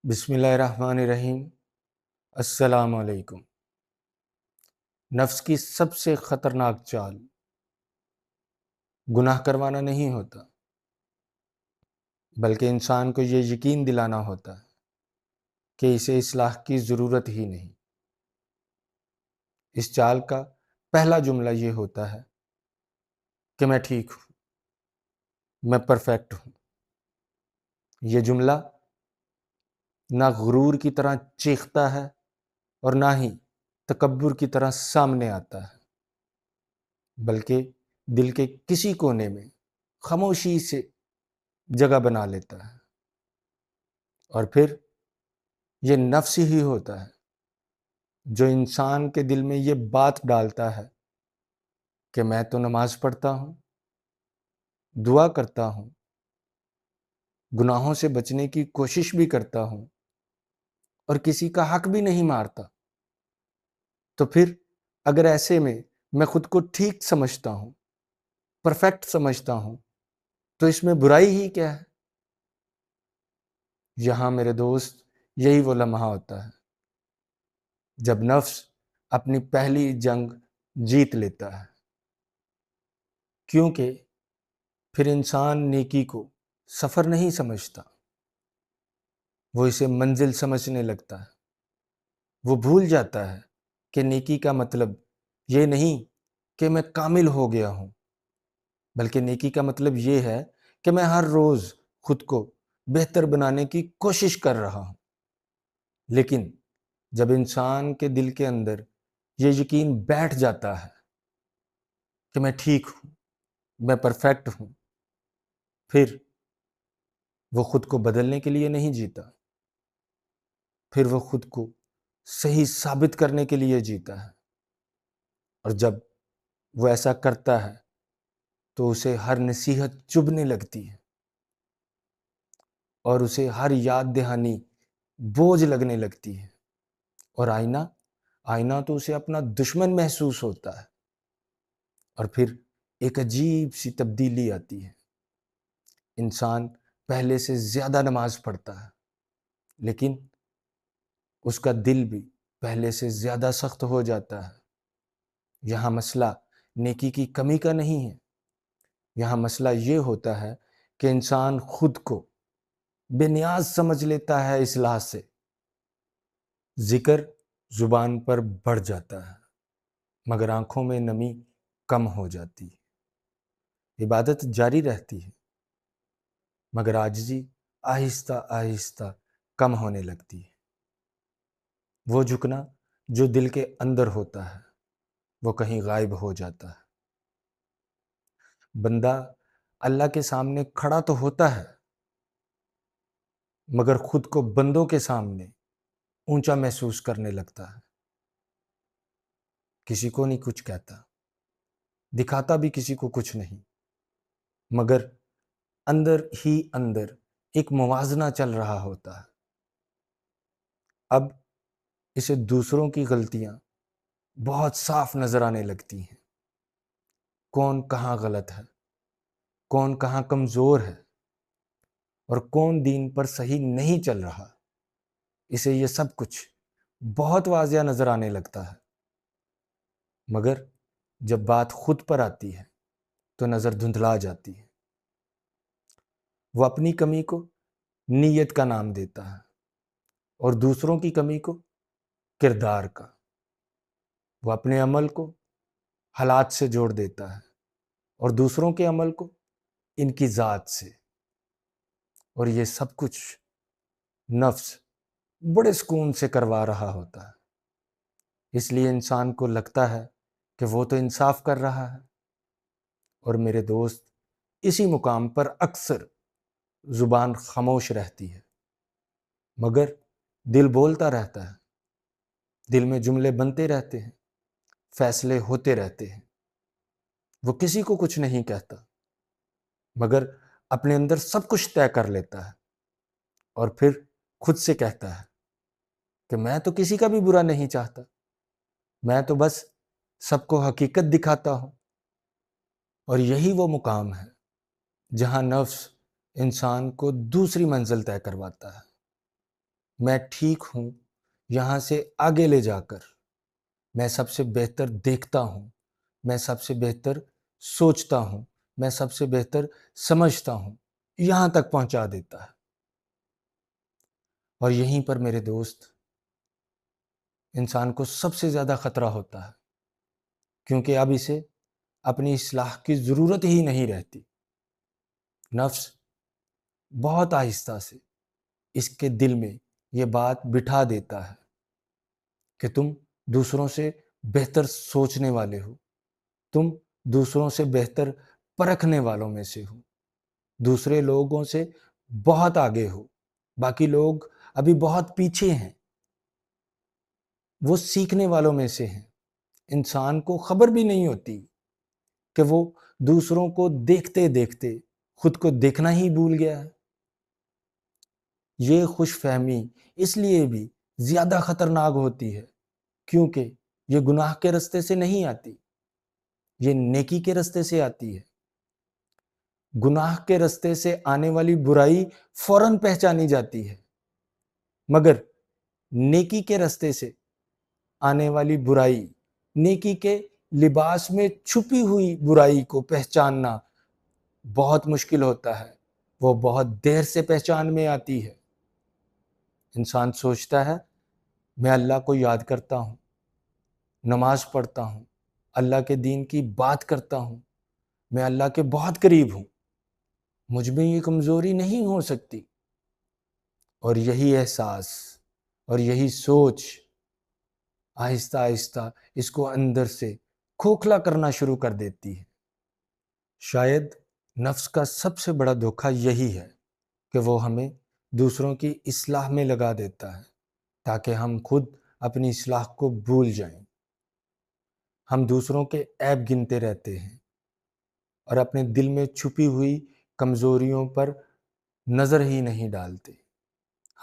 بسم اللہ الرحمن الرحیم۔ السلام علیکم۔ نفس کی سب سے خطرناک چال گناہ کروانا نہیں ہوتا، بلکہ انسان کو یہ یقین دلانا ہوتا ہے کہ اسے اصلاح کی ضرورت ہی نہیں۔ اس چال کا پہلا جملہ یہ ہوتا ہے کہ میں ٹھیک ہوں، میں پرفیکٹ ہوں۔ یہ جملہ نہ غرور کی طرح چیختا ہے اور نہ ہی تکبر کی طرح سامنے آتا ہے، بلکہ دل کے کسی کونے میں خاموشی سے جگہ بنا لیتا ہے، اور پھر یہ نفس ہی ہوتا ہے جو انسان کے دل میں یہ بات ڈالتا ہے کہ میں تو نماز پڑھتا ہوں، دعا کرتا ہوں، گناہوں سے بچنے کی کوشش بھی کرتا ہوں اور کسی کا حق بھی نہیں مارتا، تو پھر اگر ایسے میں خود کو ٹھیک سمجھتا ہوں، پرفیکٹ سمجھتا ہوں، تو اس میں برائی ہی کیا ہے؟ یہاں میرے دوست یہی وہ لمحہ ہوتا ہے جب نفس اپنی پہلی جنگ جیت لیتا ہے، کیونکہ پھر انسان نیکی کو سفر نہیں سمجھتا، وہ اسے منزل سمجھنے لگتا ہے۔ وہ بھول جاتا ہے کہ نیکی کا مطلب یہ نہیں کہ میں کامل ہو گیا ہوں، بلکہ نیکی کا مطلب یہ ہے کہ میں ہر روز خود کو بہتر بنانے کی کوشش کر رہا ہوں۔ لیکن جب انسان کے دل کے اندر یہ یقین بیٹھ جاتا ہے کہ میں ٹھیک ہوں، میں پرفیکٹ ہوں، پھر وہ خود کو بدلنے کے لیے نہیں جیتا، پھر وہ خود کو صحیح ثابت کرنے کے لیے جیتا ہے، اور جب وہ ایسا کرتا ہے تو اسے ہر نصیحت چبھنے لگتی ہے اور اسے ہر یاد دہانی بوجھ لگنے لگتی ہے، اور آئینہ تو اسے اپنا دشمن محسوس ہوتا ہے، اور پھر ایک عجیب سی تبدیلی آتی ہے۔ انسان پہلے سے زیادہ نماز پڑھتا ہے، لیکن اس کا دل بھی پہلے سے زیادہ سخت ہو جاتا ہے۔ یہاں مسئلہ نیکی کی کمی کا نہیں ہے، یہاں مسئلہ یہ ہوتا ہے کہ انسان خود کو بے نیاز سمجھ لیتا ہے اصلاح سے۔ ذکر زبان پر بڑھ جاتا ہے، مگر آنکھوں میں نمی کم ہو جاتی ہے۔ عبادت جاری رہتی ہے، مگر عاجزی آہستہ آہستہ کم ہونے لگتی ہے۔ وہ جھکنا جو دل کے اندر ہوتا ہے وہ کہیں غائب ہو جاتا ہے۔ بندہ اللہ کے سامنے کھڑا تو ہوتا ہے، مگر خود کو بندوں کے سامنے اونچا محسوس کرنے لگتا ہے۔ کسی کو نہیں کچھ کہتا، دکھاتا بھی کسی کو کچھ نہیں، مگر اندر ہی اندر ایک موازنہ چل رہا ہوتا ہے۔ اب اسے دوسروں کی غلطیاں بہت صاف نظر آنے لگتی ہیں، کون کہاں غلط ہے، کون کہاں کمزور ہے، اور کون دین پر صحیح نہیں چل رہا۔ اسے یہ سب کچھ بہت واضح نظر آنے لگتا ہے، مگر جب بات خود پر آتی ہے تو نظر دھندلا جاتی ہے۔ وہ اپنی کمی کو نیت کا نام دیتا ہے اور دوسروں کی کمی کو کردار کا۔ وہ اپنے عمل کو حالات سے جوڑ دیتا ہے اور دوسروں کے عمل کو ان کی ذات سے، اور یہ سب کچھ نفس بڑے سکون سے کروا رہا ہوتا ہے۔ اس لیے انسان کو لگتا ہے کہ وہ تو انصاف کر رہا ہے، اور میرے دوست اسی مقام پر اکثر زبان خاموش رہتی ہے، مگر دل بولتا رہتا ہے۔ دل میں جملے بنتے رہتے ہیں، فیصلے ہوتے رہتے ہیں۔ وہ کسی کو کچھ نہیں کہتا، مگر اپنے اندر سب کچھ طے کر لیتا ہے، اور پھر خود سے کہتا ہے کہ میں تو کسی کا بھی برا نہیں چاہتا، میں تو بس سب کو حقیقت دکھاتا ہوں۔ اور یہی وہ مقام ہے جہاں نفس انسان کو دوسری منزل طے کرواتا ہے۔ میں ٹھیک ہوں یہاں سے آگے لے جا کر میں سب سے بہتر دیکھتا ہوں، میں سب سے بہتر سوچتا ہوں، میں سب سے بہتر سمجھتا ہوں، یہاں تک پہنچا دیتا ہے۔ اور یہیں پر میرے دوست انسان کو سب سے زیادہ خطرہ ہوتا ہے، کیونکہ اب اسے اپنی اصلاح کی ضرورت ہی نہیں رہتی۔ نفس بہت آہستہ سے اس کے دل میں یہ بات بٹھا دیتا ہے کہ تم دوسروں سے بہتر سوچنے والے ہو، تم دوسروں سے بہتر پرکھنے والوں میں سے ہو، دوسرے لوگوں سے بہت آگے ہو، باقی لوگ ابھی بہت پیچھے ہیں، وہ سیکھنے والوں میں سے ہیں۔ انسان کو خبر بھی نہیں ہوتی کہ وہ دوسروں کو دیکھتے دیکھتے خود کو دیکھنا ہی بھول گیا ہے۔ یہ خوش فہمی اس لیے بھی زیادہ خطرناک ہوتی ہے کیونکہ یہ گناہ کے رستے سے نہیں آتی، یہ نیکی کے رستے سے آتی ہے۔ گناہ کے رستے سے آنے والی برائی فوراً پہچانی جاتی ہے، مگر نیکی کے رستے سے آنے والی برائی، نیکی کے لباس میں چھپی ہوئی برائی کو پہچاننا بہت مشکل ہوتا ہے، وہ بہت دیر سے پہچان میں آتی ہے۔ انسان سوچتا ہے میں اللہ کو یاد کرتا ہوں، نماز پڑھتا ہوں، اللہ کے دین کی بات کرتا ہوں، میں اللہ کے بہت قریب ہوں، مجھ میں یہ کمزوری نہیں ہو سکتی۔ اور یہی احساس اور یہی سوچ آہستہ آہستہ اس کو اندر سے کھوکھلا کرنا شروع کر دیتی ہے۔ شاید نفس کا سب سے بڑا دھوکہ یہی ہے کہ وہ ہمیں دوسروں کی اصلاح میں لگا دیتا ہے تاکہ ہم خود اپنی اصلاح کو بھول جائیں۔ ہم دوسروں کے عیب گنتے رہتے ہیں اور اپنے دل میں چھپی ہوئی کمزوریوں پر نظر ہی نہیں ڈالتے۔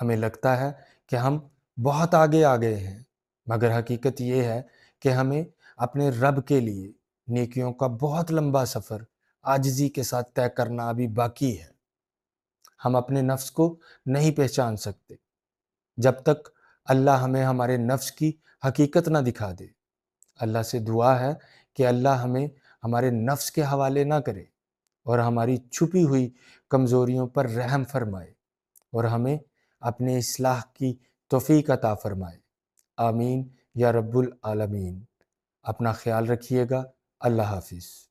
ہمیں لگتا ہے کہ ہم بہت آگے آ گئے ہیں، مگر حقیقت یہ ہے کہ ہمیں اپنے رب کے لیے نیکیوں کا بہت لمبا سفر عاجزی کے ساتھ طے کرنا ابھی باقی ہے۔ ہم اپنے نفس کو نہیں پہچان سکتے جب تک اللہ ہمیں ہمارے نفس کی حقیقت نہ دکھا دے۔ اللہ سے دعا ہے کہ اللہ ہمیں ہمارے نفس کے حوالے نہ کرے اور ہماری چھپی ہوئی کمزوریوں پر رحم فرمائے اور ہمیں اپنے اصلاح کی توفیق عطا فرمائے۔ آمین یا رب العالمین۔ اپنا خیال رکھیے گا۔ اللہ حافظ۔